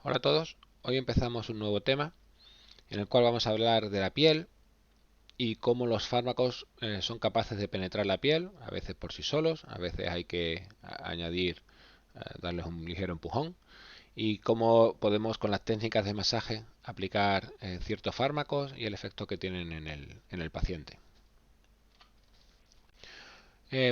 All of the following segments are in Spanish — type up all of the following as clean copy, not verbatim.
Hola a todos, hoy empezamos un nuevo tema en el cual vamos a hablar de la piel y cómo los fármacos son capaces de penetrar la piel, a veces por sí solos, a veces hay que añadir, darles un ligero empujón, y cómo podemos con las técnicas de masaje aplicar ciertos fármacos y el efecto que tienen en el paciente.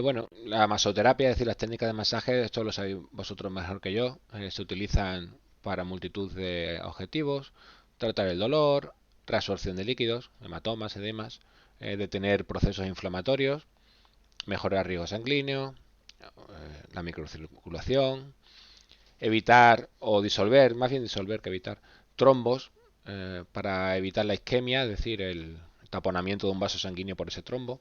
Bueno, la masoterapia, es decir, las técnicas de masaje, esto lo sabéis vosotros mejor que yo, se utilizan para multitud de objetivos: tratar el dolor, reabsorción de líquidos, hematomas, edemas, detener procesos inflamatorios, mejorar riego sanguíneo, la microcirculación, evitar o disolver, más bien disolver que evitar, trombos, para evitar la isquemia, es decir, el taponamiento de un vaso sanguíneo por ese trombo,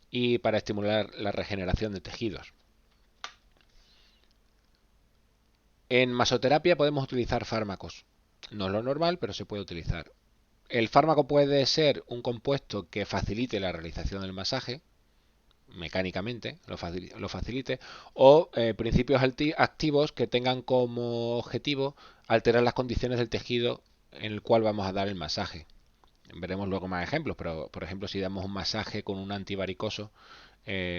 y para estimular la regeneración de tejidos. En masoterapia podemos utilizar fármacos. No es lo normal, pero se puede utilizar. El fármaco puede ser un compuesto que facilite la realización del masaje, mecánicamente lo facilite, o principios activos que tengan como objetivo alterar las condiciones del tejido en el cual vamos a dar el masaje. Veremos luego más ejemplos, pero por ejemplo si damos un masaje con un antivaricoso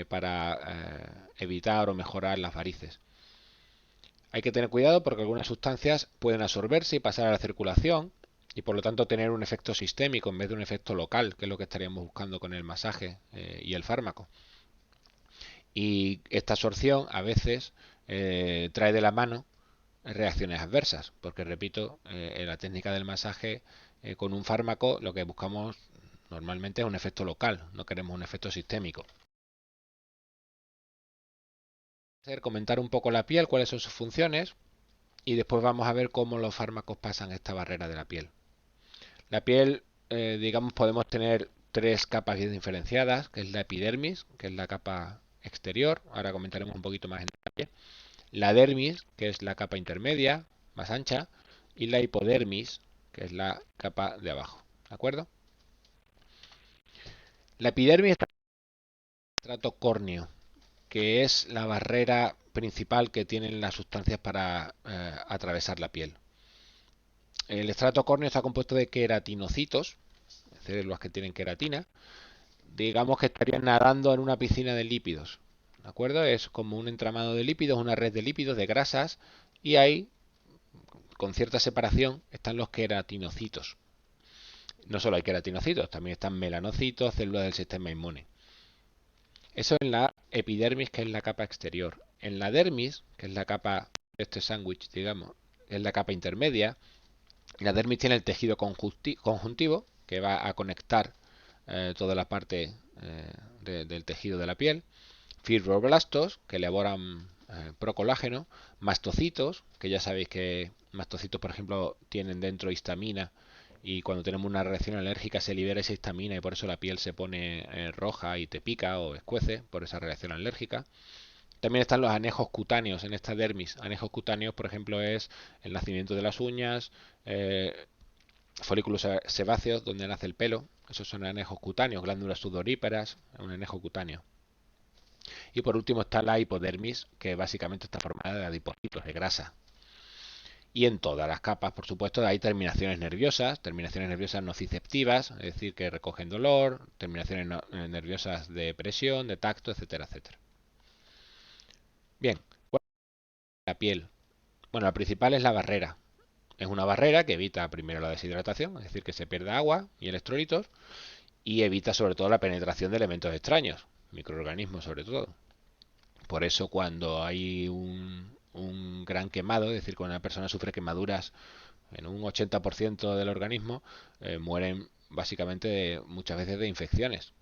para evitar o mejorar las varices. Hay que tener cuidado porque algunas sustancias pueden absorberse y pasar a la circulación y por lo tanto tener un efecto sistémico en vez de un efecto local, que es lo que estaríamos buscando con el masaje y el fármaco. Y esta absorción a veces trae de la mano reacciones adversas, porque repito, en la técnica del masaje con un fármaco lo que buscamos normalmente es un efecto local, no queremos un efecto sistémico. Comentar un poco la piel, cuáles son sus funciones, y después vamos a ver cómo los fármacos pasan esta barrera de la piel. La piel, digamos, podemos tener tres capas bien diferenciadas, que es la epidermis, que es la capa exterior, ahora comentaremos un poquito más en detalle, la dermis, que es la capa intermedia, más ancha, y la hipodermis, que es la capa de abajo, ¿de acuerdo? La epidermis está en el estrato córneo, que es la barrera principal que tienen las sustancias para atravesar la piel. El estrato córneo está compuesto de queratinocitos, células que tienen queratina. Digamos que estarían nadando en una piscina de lípidos, ¿de acuerdo? Es como un entramado de lípidos, una red de lípidos, de grasas, y ahí, con cierta separación, están los queratinocitos. No solo hay queratinocitos, también están melanocitos, células del sistema inmune. Eso en la epidermis, que es la capa exterior. En la dermis, que es la capa, este sándwich, digamos, es la capa intermedia. La dermis tiene el tejido conjuntivo, que va a conectar toda la parte del tejido de la piel, fibroblastos, que elaboran procolágeno, mastocitos, que ya sabéis que mastocitos, por ejemplo, tienen dentro histamina, y cuando tenemos una reacción alérgica se libera esa histamina y por eso la piel se pone roja y te pica o escuece por esa reacción alérgica. También están los anejos cutáneos en esta dermis. Anejos cutáneos, por ejemplo, es el nacimiento de las uñas, folículos sebáceos donde nace el pelo. Esos son anejos cutáneos, glándulas sudoríparas, un anejo cutáneo. Y por último está la hipodermis, que básicamente está formada de adipocitos, de grasa. Y en todas las capas, por supuesto, hay terminaciones nerviosas nociceptivas, es decir, que recogen dolor, terminaciones nerviosas de presión, de tacto, etcétera, etcétera. Bien, ¿cuál es la piel? Bueno, la principal es la barrera. Es una barrera que evita primero la deshidratación, es decir, que se pierda agua y electrolitos, y evita sobre todo la penetración de elementos extraños, microorganismos sobre todo. Por eso cuando hay un gran quemado, es decir, cuando una persona sufre quemaduras en un 80% del organismo, mueren básicamente muchas veces de infecciones,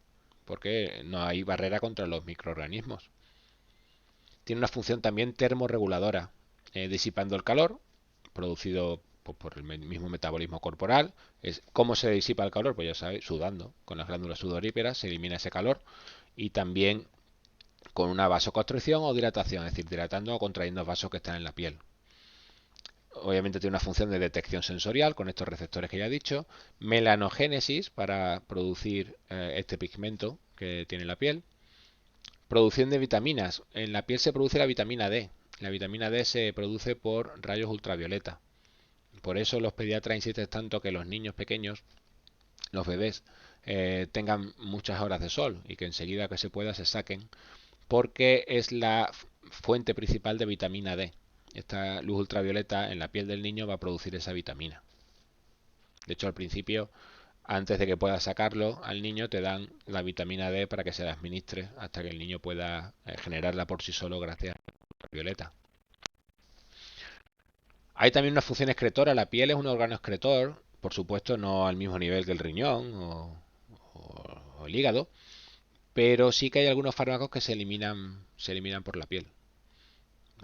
porque no hay barrera contra los microorganismos. Tiene una función también termorreguladora, disipando el calor producido pues, por el mismo metabolismo corporal. ¿Cómo se disipa el calor? Pues ya sabéis, sudando. Con las glándulas sudoríparas se elimina ese calor, y también con una vasoconstricción o dilatación, es decir, dilatando o contrayendo vasos que están en la piel. Obviamente tiene una función de detección sensorial con estos receptores que ya he dicho, melanogénesis para producir este pigmento que tiene la piel, producción de vitaminas. En la piel se produce la vitamina D. La vitamina D se produce por rayos ultravioleta. Por eso los pediatras insisten tanto que los niños pequeños, los bebés, tengan muchas horas de sol y que enseguida que se pueda se saquen, porque es la fuente principal de vitamina D. Esta luz ultravioleta en la piel del niño va a producir esa vitamina. De hecho, al principio, antes de que puedas sacarlo al niño, te dan la vitamina D para que se la administre hasta que el niño pueda generarla por sí solo gracias a la luz ultravioleta. Hay también una función excretora. La piel es un órgano excretor, por supuesto no al mismo nivel que el riñón o el hígado, pero sí que hay algunos fármacos que se eliminan por la piel.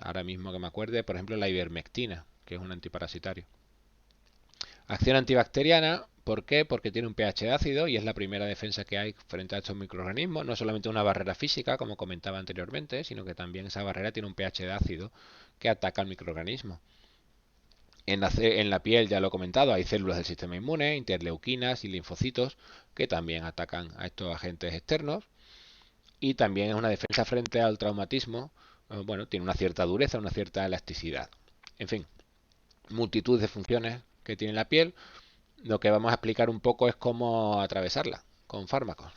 Ahora mismo que me acuerde, por ejemplo, la ivermectina, que es un antiparasitario. Acción antibacteriana, ¿por qué? Porque tiene un pH ácido y es la primera defensa que hay frente a estos microorganismos. No solamente una barrera física, como comentaba anteriormente, sino que también esa barrera tiene un pH ácido que ataca al microorganismo. En la piel, ya lo he comentado, hay células del sistema inmune, interleuquinas y linfocitos que también atacan a estos agentes externos. Y también es una defensa frente al traumatismo. Bueno, tiene una cierta dureza, una cierta elasticidad. En fin, multitud de funciones que tiene la piel. Lo que vamos a explicar un poco es cómo atravesarla con fármacos.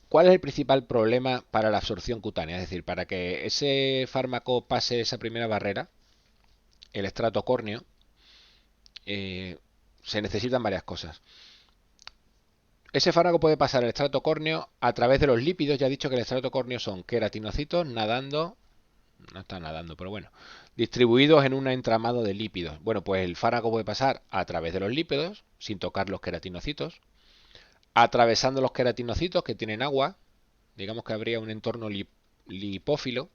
¿Cuál es el principal problema para la absorción cutánea? Es decir, para que ese fármaco pase esa primera barrera, el estrato córneo, se necesitan varias cosas. Ese fármaco puede pasar el estrato córneo a través de los lípidos. Ya he dicho que el estrato córneo son queratinocitos nadando, no están nadando, pero bueno, distribuidos en un entramado de lípidos. Bueno, pues el fármaco puede pasar a través de los lípidos, sin tocar los queratinocitos, atravesando los queratinocitos que tienen agua. Digamos que habría un entorno lipófilo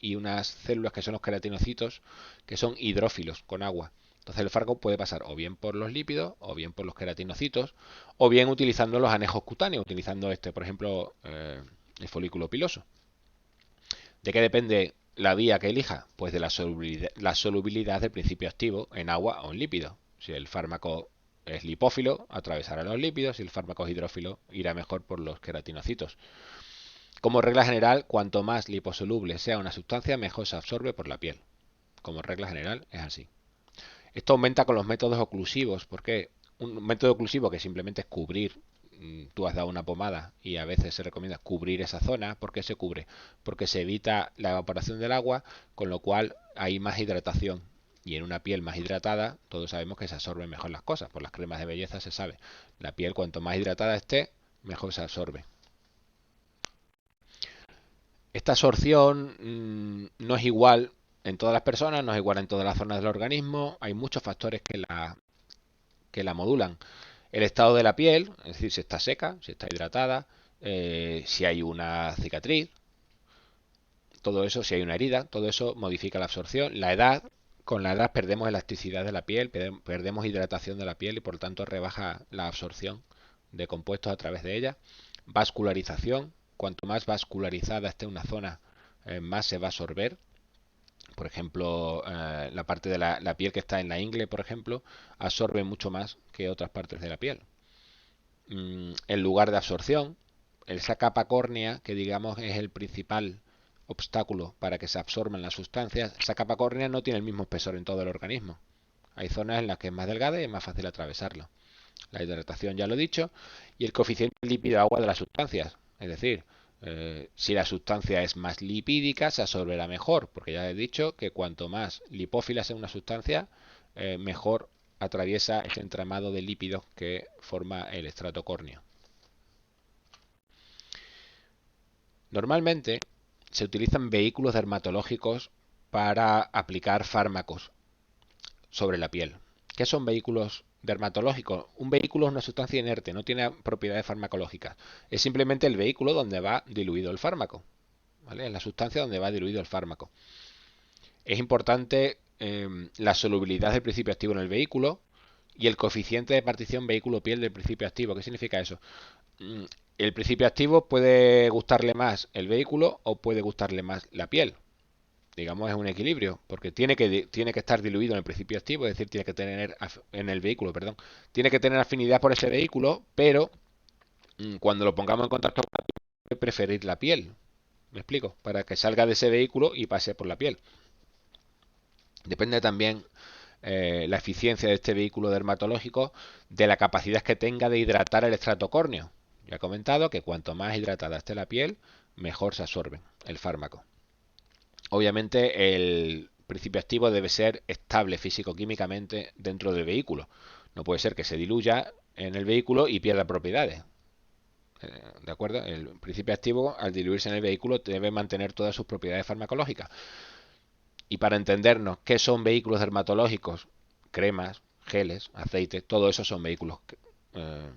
y unas células que son los queratinocitos que son hidrófilos con agua. Entonces el fármaco puede pasar o bien por los lípidos o bien por los queratinocitos o bien utilizando los anejos cutáneos, utilizando por ejemplo, el folículo piloso. ¿De qué depende la vía que elija? Pues de la solubilidad del principio activo en agua o en lípidos. Si el fármaco es lipófilo, atravesará los lípidos. Si el fármaco es hidrófilo, irá mejor por los queratinocitos. Como regla general, cuanto más liposoluble sea una sustancia, mejor se absorbe por la piel. Como regla general, es así. Esto aumenta con los métodos oclusivos. ¿Por qué? Un método oclusivo que simplemente es cubrir. Tú has dado una pomada y a veces se recomienda cubrir esa zona. ¿Por qué se cubre? Porque se evita la evaporación del agua, con lo cual hay más hidratación. Y en una piel más hidratada, todos sabemos que se absorben mejor las cosas. Por las cremas de belleza se sabe. La piel, cuanto más hidratada esté, mejor se absorbe. Esta absorción no es igual en todas las personas, no es igual en todas las zonas del organismo. Hay muchos factores que la modulan. El estado de la piel, es decir, si está seca, si está hidratada, si hay una cicatriz, todo eso, si hay una herida, todo eso modifica la absorción. La edad, con la edad perdemos elasticidad de la piel, perdemos hidratación de la piel y por lo tanto rebaja la absorción de compuestos a través de ella. Vascularización, cuanto más vascularizada esté una zona, más se va a absorber. Por ejemplo, la parte de la piel que está en la ingle, por ejemplo, absorbe mucho más que otras partes de la piel. El lugar de absorción, esa capa córnea, que digamos es el principal obstáculo para que se absorban las sustancias, esa capa córnea no tiene el mismo espesor en todo el organismo. Hay zonas en las que es más delgada y es más fácil atravesarlo. La hidratación ya lo he dicho, y el coeficiente lípido-agua de las sustancias. Es decir, si la sustancia es más lipídica, se absorberá mejor, porque ya he dicho que cuanto más lipófila sea una sustancia, mejor atraviesa ese entramado de lípidos que forma el estrato córneo. Normalmente se utilizan vehículos dermatológicos para aplicar fármacos sobre la piel. ¿Qué son vehículos dermatológicos? Un vehículo es una sustancia inerte, no tiene propiedades farmacológicas. Es simplemente el vehículo donde va diluido el fármaco. ¿Vale? Es la sustancia donde va diluido el fármaco. Es importante la solubilidad del principio activo en el vehículo y el coeficiente de partición vehículo-piel del principio activo. ¿Qué significa eso? El principio activo puede gustarle más el vehículo o puede gustarle más la piel. Digamos, es un equilibrio, porque tiene que estar diluido en el principio activo, es decir, tiene que tener en el vehículo, perdón, tiene que tener afinidad por ese vehículo, pero cuando lo pongamos en contacto con la piel, preferir la piel. ¿Me explico? Para que salga de ese vehículo y pase por la piel. Depende también la eficiencia de este vehículo dermatológico de la capacidad que tenga de hidratar el estrato córneo. Ya he comentado que cuanto más hidratada esté la piel, mejor se absorbe el fármaco. Obviamente el principio activo debe ser estable físico-químicamente dentro del vehículo. No puede ser que se diluya en el vehículo y pierda propiedades. ¿De acuerdo? El principio activo, al diluirse en el vehículo, debe mantener todas sus propiedades farmacológicas. Y para entendernos qué son vehículos dermatológicos, cremas, geles, aceites, todo eso son vehículos eh,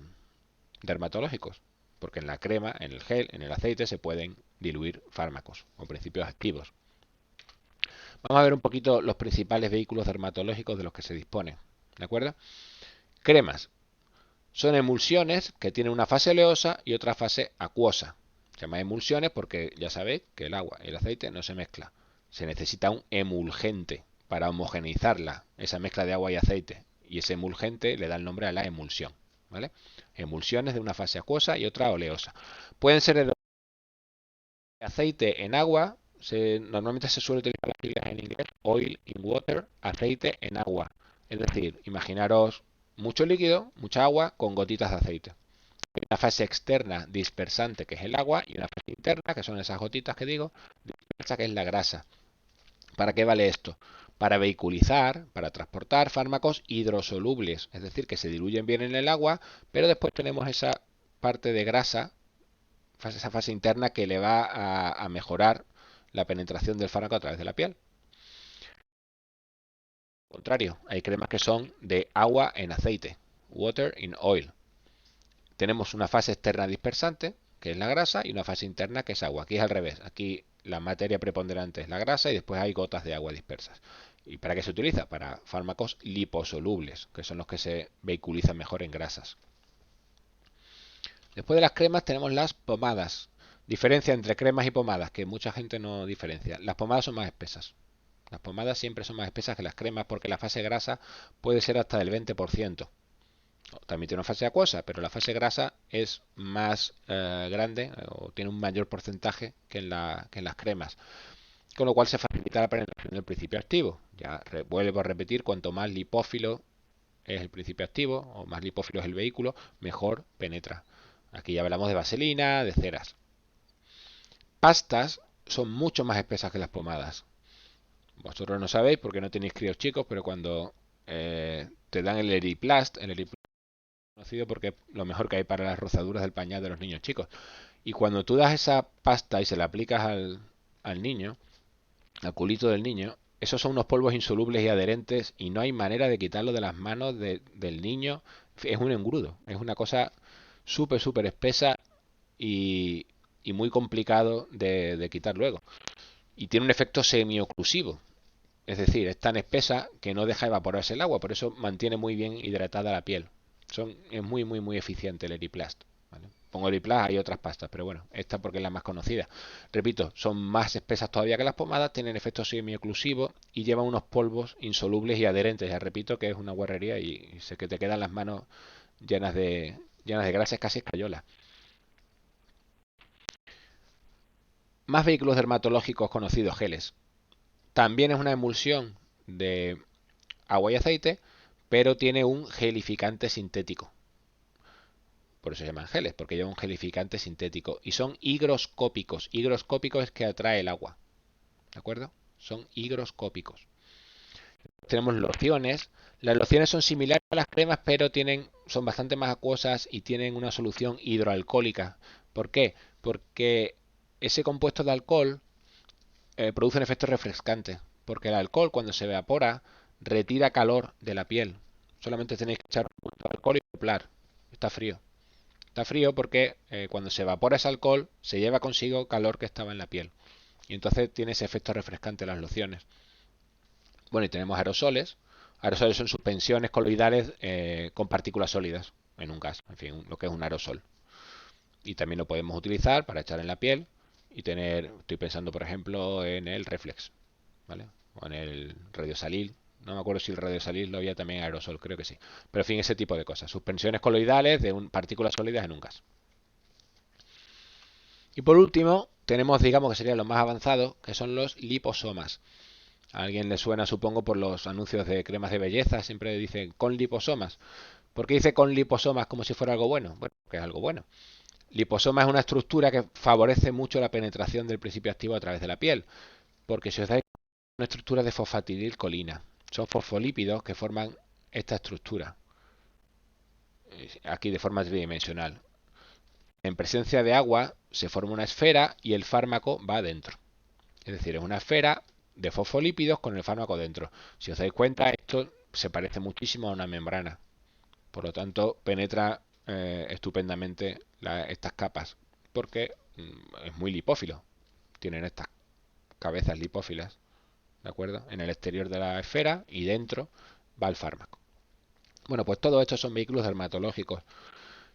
dermatológicos. Porque en la crema, en el gel, en el aceite se pueden diluir fármacos o principios activos. Vamos a ver un poquito los principales vehículos dermatológicos de los que se dispone. ¿De acuerdo? Cremas. Son emulsiones que tienen una fase oleosa y otra fase acuosa. Se llama emulsiones porque ya sabéis que el agua y el aceite no se mezclan. Se necesita un emulgente para homogeneizarla, esa mezcla de agua y aceite. Y ese emulgente le da el nombre a la emulsión. ¿Vale? Emulsiones de una fase acuosa y otra oleosa. Pueden ser de aceite en agua. Normalmente se suele utilizar las siglas en inglés: oil in water, aceite en agua. Es decir, imaginaros mucho líquido, mucha agua con gotitas de aceite. Hay una fase externa dispersante, que es el agua, y una fase interna, que son esas gotitas que digo, dispersa, que es la grasa. ¿Para qué vale esto? Para vehiculizar, para transportar fármacos hidrosolubles, es decir, que se diluyen bien en el agua, pero después tenemos esa parte de grasa, esa fase interna que le va a mejorar la penetración del fármaco a través de la piel. Al contrario, hay cremas que son de agua en aceite, water in oil. Tenemos una fase externa dispersante, que es la grasa, y una fase interna, que es agua. Aquí es al revés. Aquí la materia preponderante es la grasa y después hay gotas de agua dispersas. ¿Y para qué se utiliza? Para fármacos liposolubles, que son los que se vehiculizan mejor en grasas. Después de las cremas tenemos las pomadas. Diferencia entre cremas y pomadas, que mucha gente no diferencia. Las pomadas son más espesas. Las pomadas siempre son más espesas que las cremas porque la fase grasa puede ser hasta del 20%. También tiene una fase acuosa, pero la fase grasa es más grande o tiene un mayor porcentaje que en las cremas, con lo cual se facilita la penetración del principio activo. Ya vuelvo a repetir, cuanto más lipófilo es el principio activo o más lipófilo es el vehículo, mejor penetra. Aquí ya hablamos de vaselina, de ceras. Pastas son mucho más espesas que las pomadas. Vosotros no sabéis porque no tenéis críos chicos, pero cuando te dan el Eriplast conocido porque es lo mejor que hay para las rozaduras del pañal de los niños chicos. Y cuando tú das esa pasta y se la aplicas al niño, al culito del niño, esos son unos polvos insolubles y adherentes y no hay manera de quitarlo de las manos del niño. Es un engrudo, es una cosa súper, súper espesa y, y muy complicado de quitar luego. Y tiene un efecto semioclusivo. Es decir, es tan espesa que no deja evaporarse el agua, por eso mantiene muy bien hidratada la piel. Es muy, muy, muy eficiente el Eriplast. ¿Vale? Pongo Eriplast, hay otras pastas, pero bueno, esta porque es la más conocida. Repito, son más espesas todavía que las pomadas, tienen efecto semioclusivo y llevan unos polvos insolubles y adherentes. Ya repito que es una guarrería y sé que te quedan las manos llenas de grasa, casi escayola. Más vehículos dermatológicos conocidos, geles. También es una emulsión de agua y aceite, pero tiene un gelificante sintético. Por eso se llaman geles, porque lleva un gelificante sintético. Y son higroscópicos. Higroscópicos es que atrae el agua. ¿De acuerdo? Son higroscópicos. Tenemos lociones. Las lociones son similares a las cremas, pero son bastante más acuosas y tienen una solución hidroalcohólica. ¿Por qué? Porque ese compuesto de alcohol produce un efecto refrescante. Porque el alcohol, cuando se evapora, retira calor de la piel. Solamente tenéis que echar un poquito de alcohol y soplar. Está frío. Está frío porque cuando se evapora ese alcohol se lleva consigo calor que estaba en la piel. Y entonces tiene ese efecto refrescante las lociones. Bueno, y tenemos aerosoles. Aerosoles son suspensiones coloidales con partículas sólidas en un gas. En fin, lo que es un aerosol. Y también lo podemos utilizar para echar en la piel y estoy pensando por ejemplo en el Reflex, ¿vale? O en el radiosalil. No me acuerdo si el radiosalil lo había también aerosol, creo que sí. Pero en fin, ese tipo de cosas. Suspensiones coloidales de partículas sólidas en un gas. Y por último, tenemos, digamos que serían los más avanzados, que son los liposomas. A alguien le suena, supongo, por los anuncios de cremas de belleza, siempre dicen con liposomas. ¿Por qué dice con liposomas como si fuera algo bueno? Bueno, que es algo bueno. Liposoma es una estructura que favorece mucho la penetración del principio activo a través de la piel, porque si os dais cuenta, es una estructura de fosfatidilcolina. Son fosfolípidos que forman esta estructura, aquí de forma tridimensional. En presencia de agua se forma una esfera y el fármaco va adentro. Es decir, es una esfera de fosfolípidos con el fármaco dentro. Si os dais cuenta, esto se parece muchísimo a una membrana. Por lo tanto, penetra estupendamente estas capas, porque es muy lipófilo. Tienen estas cabezas lipófilas, ¿de acuerdo? En el exterior de la esfera y dentro va el fármaco. Bueno, pues todos estos son vehículos dermatológicos.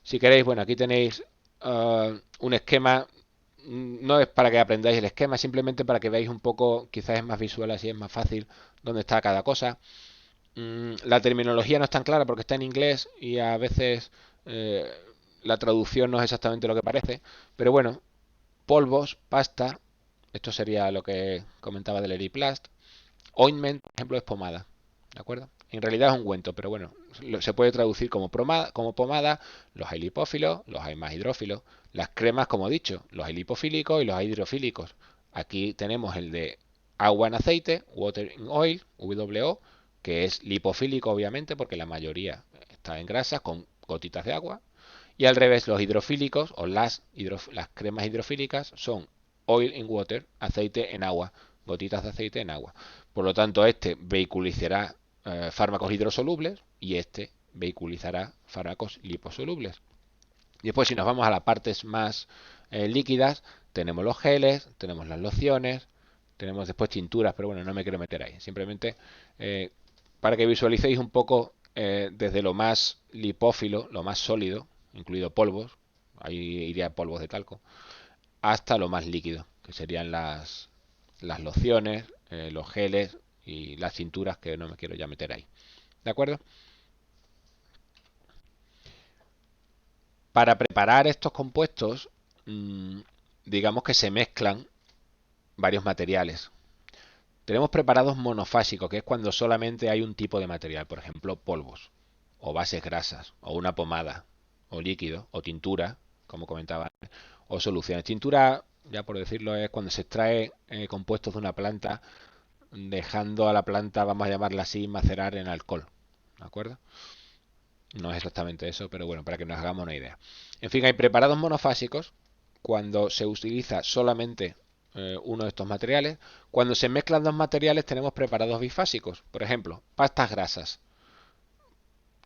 Si queréis, bueno, aquí tenéis un esquema. No es para que aprendáis el esquema, simplemente para que veáis un poco, quizás es más visual, así es más fácil, dónde está cada cosa. La terminología no es tan clara porque está en inglés y a veces eh, la traducción no es exactamente lo que parece. Pero bueno, polvos, pasta, esto sería lo que comentaba del Eriplast. Ointment, por ejemplo, es pomada, ¿de acuerdo? En realidad es un ungüento, pero bueno, se puede traducir como pomada. Los hay lipófilos, los hay más hidrófilos. Las cremas, como he dicho, los hay lipofílicos y los hay hidrofílicos. Aquí tenemos el de agua en aceite, water in oil, WO, que es lipofílico obviamente porque la mayoría está en grasas con gotitas de agua. Y al revés, los hidrofílicos o las cremas hidrofílicas son oil in water, aceite en agua, gotitas de aceite en agua. Por lo tanto, este vehiculizará fármacos hidrosolubles y este vehiculizará fármacos liposolubles. Y después, si nos vamos a las partes más líquidas, tenemos los geles, tenemos las lociones, tenemos después tinturas, pero bueno, no me quiero meter ahí. Simplemente eh, para que visualicéis un poco desde lo más lipófilo, lo más sólido, incluido polvos, ahí iría polvos de talco, hasta lo más líquido, que serían las lociones, los geles y las cinturas, que no me quiero ya meter ahí. ¿De acuerdo? Para preparar estos compuestos, mmm, digamos que se mezclan varios materiales. Tenemos preparados monofásicos, que es cuando solamente hay un tipo de material, por ejemplo, polvos, o bases grasas, o una pomada, o líquido, o tintura, como comentaba, o soluciones. Tintura, ya por decirlo, es cuando se extrae compuestos de una planta, dejando a la planta, vamos a llamarla así, macerar en alcohol. ¿De acuerdo? No es exactamente eso, pero bueno, para que nos hagamos una idea. En fin, hay preparados monofásicos cuando se utiliza solamente uno de estos materiales. Cuando se mezclan dos materiales tenemos preparados bifásicos. Por ejemplo, pastas grasas.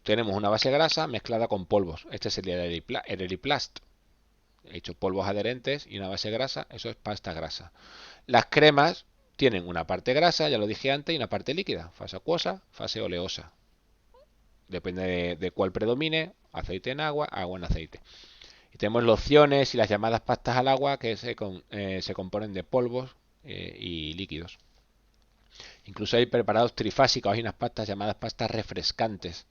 Tenemos una base grasa mezclada con polvos. Este sería el Eriplast. He hecho polvos adherentes y una base grasa. Eso es pasta grasa. Las cremas tienen una parte grasa, ya lo dije antes, y una parte líquida. Fase acuosa, fase oleosa. Depende de cuál predomine. Aceite en agua, agua en aceite. Y tenemos lociones y las llamadas pastas al agua que se componen de polvos y líquidos. Incluso hay preparados trifásicos, hay unas pastas llamadas pastas refrescantes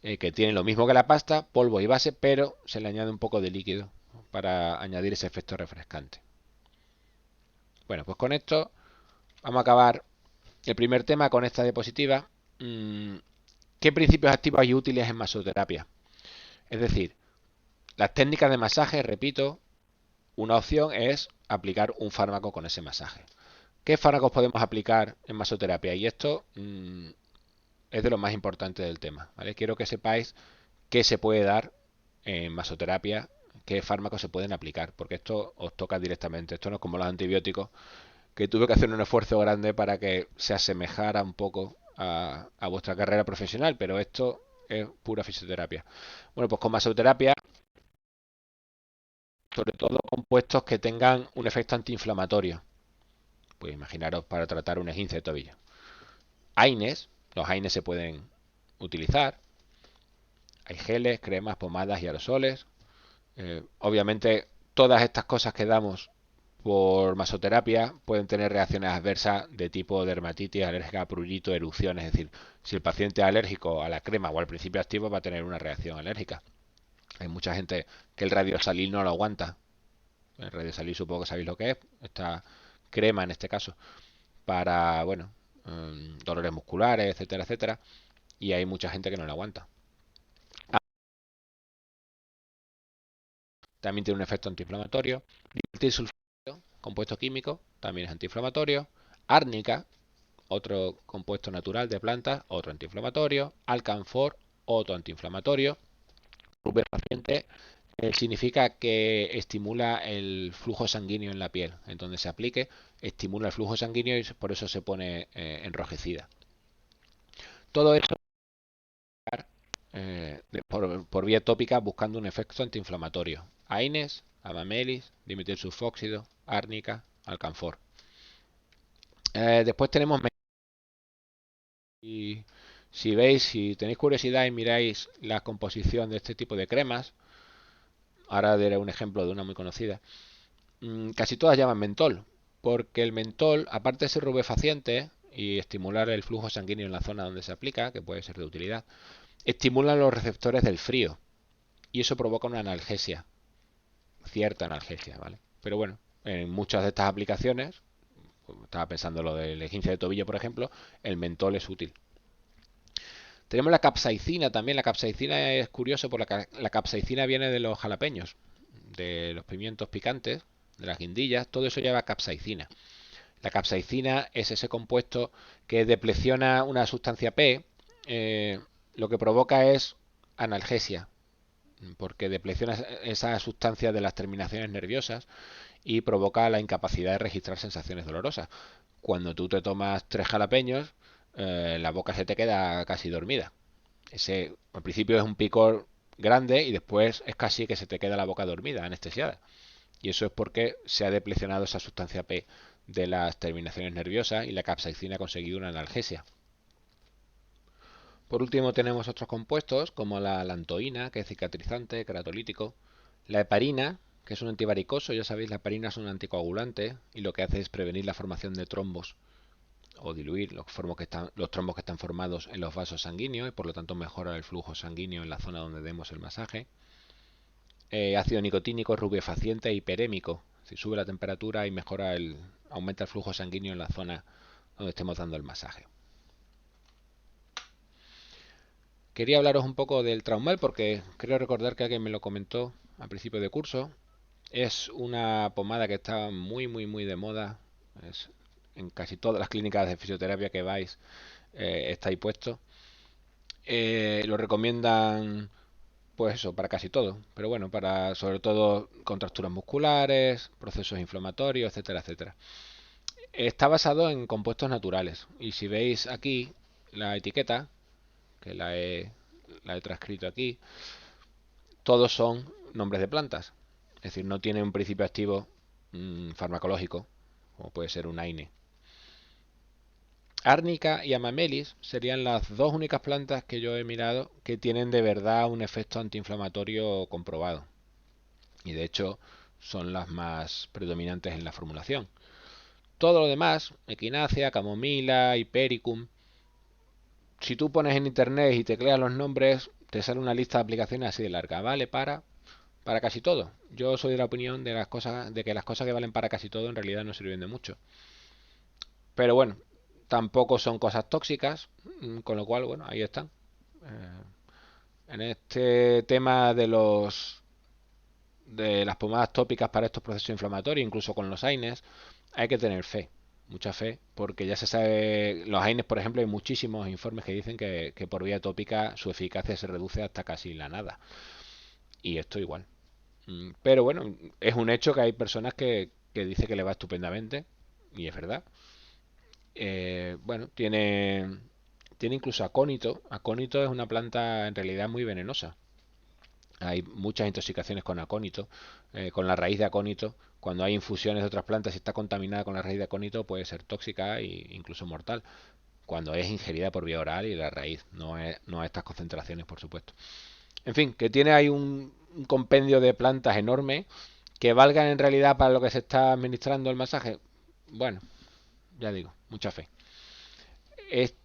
que tienen lo mismo que la pasta, polvo y base, pero se le añade un poco de líquido para añadir ese efecto refrescante. Bueno, pues con esto vamos a acabar el primer tema con esta diapositiva. ¿Qué principios activos y útiles en masoterapia? Es decir, las técnicas de masaje, repito, una opción es aplicar un fármaco con ese masaje. ¿Qué fármacos podemos aplicar en masoterapia? Y esto es de lo más importante del tema, ¿vale? Quiero que sepáis qué se puede dar en masoterapia, qué fármacos se pueden aplicar, porque esto os toca directamente. Esto no es como los antibióticos, que tuve que hacer un esfuerzo grande para que se asemejara un poco a vuestra carrera profesional, pero esto es pura fisioterapia. Bueno, pues con masoterapia, sobre todo compuestos que tengan un efecto antiinflamatorio. Pues imaginaros para tratar un esguince de tobillo. AINES, los AINES se pueden utilizar. Hay geles, cremas, pomadas y aerosoles. Obviamente todas estas cosas que damos por masoterapia pueden tener reacciones adversas de tipo dermatitis alérgica, prurito, erupción. Es decir, si el paciente es alérgico a la crema o al principio activo va a tener una reacción alérgica. Hay mucha gente que el radiosalil no lo aguanta. El radiosalil supongo que sabéis lo que es. Esta crema en este caso para, bueno, dolores musculares, etcétera, etcétera. Y hay mucha gente que no la aguanta. También tiene un efecto antiinflamatorio. Dimetilsulfito, compuesto químico, también es antiinflamatorio. Árnica, otro compuesto natural de plantas, otro antiinflamatorio. Alcanfor, otro antiinflamatorio. Rubefaciente significa que estimula el flujo sanguíneo en la piel. En donde se aplique, estimula el flujo sanguíneo y por eso se pone enrojecida. Todo esto por vía tópica buscando un efecto antiinflamatorio. AINES, amamelis, dimetilsulfóxido, árnica, alcanfor. Después tenemos, y si veis, si tenéis curiosidad y miráis la composición de este tipo de cremas, ahora daré un ejemplo de una muy conocida, casi todas llaman mentol, porque el mentol, aparte de ser rubefaciente y estimular el flujo sanguíneo en la zona donde se aplica, que puede ser de utilidad, estimula los receptores del frío y eso provoca una analgesia, cierta analgesia, ¿vale? Pero bueno, en muchas de estas aplicaciones, estaba pensando lo del esguince de tobillo, por ejemplo, el mentol es útil. Tenemos la capsaicina también. La capsaicina es curioso porque la capsaicina viene de los jalapeños, de los pimientos picantes, de las guindillas. Todo eso lleva capsaicina. La capsaicina es ese compuesto que depresiona una sustancia P. Lo que provoca es analgesia, porque depresiona esa sustancia de las terminaciones nerviosas y provoca la incapacidad de registrar sensaciones dolorosas. Cuando tú te tomas 3 jalapeños, la boca se te queda casi dormida. Ese, al principio es un picor grande y después es casi que se te queda la boca dormida, anestesiada. Y eso es porque se ha deplecionado esa sustancia P de las terminaciones nerviosas y la capsaicina ha conseguido una analgesia. Por último tenemos otros compuestos como la lantoína, que es cicatrizante, queratolítico, la heparina, que es un antivaricoso. Ya sabéis, la heparina es un anticoagulante y lo que hace es prevenir la formación de trombos o diluir los trombos que están formados en los vasos sanguíneos y por lo tanto mejora el flujo sanguíneo en la zona donde demos el masaje. Ácido nicotínico, rubefaciente e hiperémico. Si sube la temperatura y aumenta el flujo sanguíneo en la zona donde estemos dando el masaje. Quería hablaros un poco del Traumal porque creo recordar que alguien me lo comentó al principio de curso. Es una pomada que está muy, muy, muy de moda. En casi todas las clínicas de fisioterapia que vais está ahí puesto. Lo recomiendan, pues eso, para casi todo. Pero bueno, para sobre todo contracturas musculares, procesos inflamatorios, etcétera, etcétera. Está basado en compuestos naturales. Y si veis aquí la etiqueta, que la he transcrito aquí, todos son nombres de plantas. Es decir, no tiene un principio activo farmacológico, como puede ser un AINE. Árnica y Amamelis serían las dos únicas plantas que yo he mirado que tienen de verdad un efecto antiinflamatorio comprobado. Y de hecho son las más predominantes en la formulación. Todo lo demás, equinacia, camomila, hipericum, si tú pones en internet y tecleas los nombres, te sale una lista de aplicaciones así de larga. Vale para casi todo. Yo soy de la opinión de que las cosas que valen para casi todo en realidad no sirven de mucho. Pero bueno, tampoco son cosas tóxicas, con lo cual, bueno, ahí están. En este tema de las pomadas tópicas para estos procesos inflamatorios, incluso con los AINES, hay que tener fe, mucha fe, porque ya se sabe, los AINES, por ejemplo, hay muchísimos informes que dicen que por vía tópica su eficacia se reduce hasta casi la nada. Y esto igual. Pero bueno, es un hecho que hay personas que dice que le va estupendamente, y es verdad. Bueno, tiene incluso acónito. Acónito es una planta en realidad muy venenosa. Hay muchas intoxicaciones con acónito, con la raíz de acónito. Cuando hay infusiones de otras plantas y está contaminada con la raíz de acónito puede ser tóxica e incluso mortal. Cuando es ingerida por vía oral y la raíz, no a estas concentraciones, por supuesto. En fin, que tiene ahí un compendio de plantas enorme que valgan en realidad para lo que se está administrando el masaje. Bueno, ya digo, mucha fe.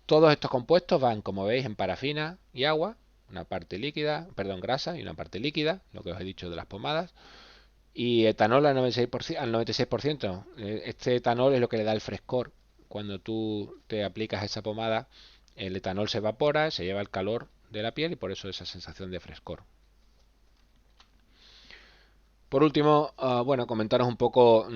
Todos estos compuestos van, como veis, en parafina y agua, una parte líquida, perdón, grasa y una parte líquida, lo que os he dicho de las pomadas, y etanol al 96%. Este etanol es lo que le da el frescor cuando tú te aplicas esa pomada, el etanol se evapora, se lleva el calor de la piel y por eso esa sensación de frescor. Por último, bueno, comentaros un poco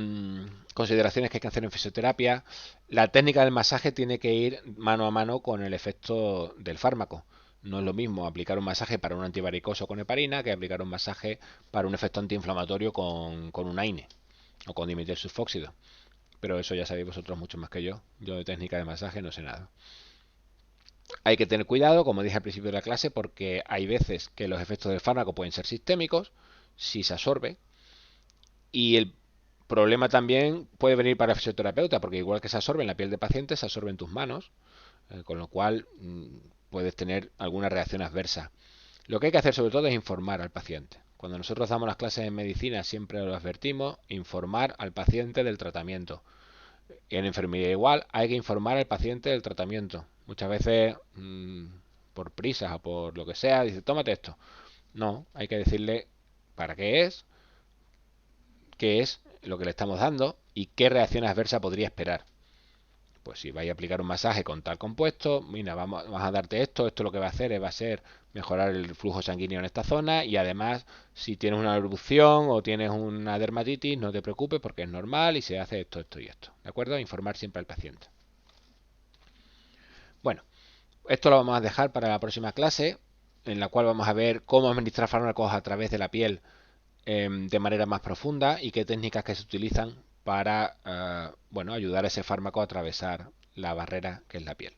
consideraciones que hay que hacer en fisioterapia. La técnica del masaje tiene que ir mano a mano con el efecto del fármaco. No es lo mismo aplicar un masaje para un antivaricoso con heparina que aplicar un masaje para un efecto antiinflamatorio con un AINE o con dimetil sulfóxido. Pero eso ya sabéis vosotros mucho más que yo. Yo de técnica de masaje no sé nada. Hay que tener cuidado, como dije al principio de la clase, porque hay veces que los efectos del fármaco pueden ser sistémicos, si se absorbe, y el problema también puede venir para el fisioterapeuta, porque igual que se absorbe en la piel de paciente, se absorbe en tus manos, con lo cual puedes tener alguna reacción adversa. Lo que hay que hacer sobre todo es informar al paciente. Cuando nosotros damos las clases en medicina siempre lo advertimos, informar al paciente del tratamiento. Y en enfermería igual, hay que informar al paciente del tratamiento. Muchas veces, por prisas o por lo que sea, dice, tómate esto. No, hay que decirle para qué es lo que le estamos dando y qué reacción adversa podría esperar. Pues si vais a aplicar un masaje con tal compuesto, mira, vamos a darte esto lo que va a hacer va a ser mejorar el flujo sanguíneo en esta zona y además si tienes una erupción o tienes una dermatitis, no te preocupes porque es normal y se hace esto y esto. ¿De acuerdo? Informar siempre al paciente. Bueno, esto lo vamos a dejar para la próxima clase, en la cual vamos a ver cómo administrar fármacos a través de la piel de manera más profunda y qué técnicas que se utilizan para bueno, ayudar a ese fármaco a atravesar la barrera que es la piel.